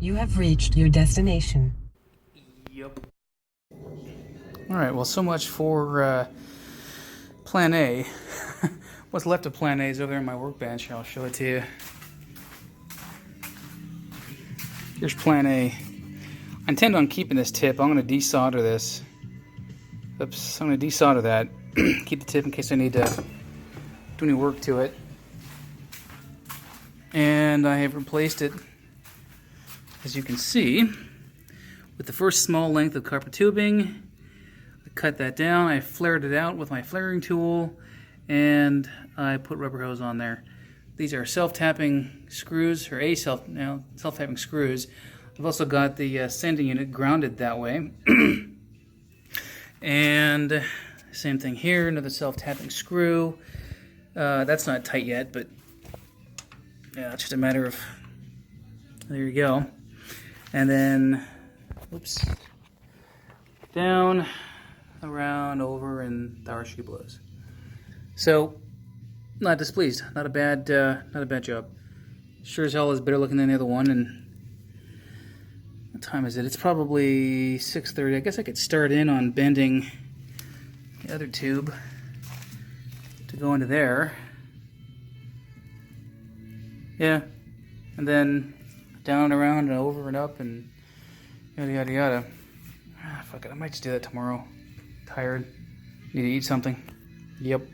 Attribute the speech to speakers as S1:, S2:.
S1: You have reached your destination.
S2: Yep. Alright, well, so much for Plan A. What's left of Plan A is over there on my workbench. I'll show it to you. Here's Plan A. I intend on keeping this tip. I'm going to desolder this. Oops, I'm going to desolder that. Keep the tip in case I need to do any work to it. And I have replaced it, as you can see, with the first small length of copper tubing. I cut that down, I flared it out with my flaring tool, and I put rubber hose on there. These are self-tapping screws, or self-tapping screws. I've also got the sanding unit grounded that way. And same thing here, another self-tapping screw. That's not tight yet, but yeah, it's just a matter of, there you go. And then, oops, down, around, over, and the horseshoe blows. So, not displeased. Not a bad job. Sure as hell is better looking than the other one. And what time is it? It's probably 6:30. I guess I could start in on bending the other tube to go into there. Yeah, and then down and around and over and up and yada yada yada. Fuck it, I might just do that tomorrow. Tired. Need to eat something. Yep.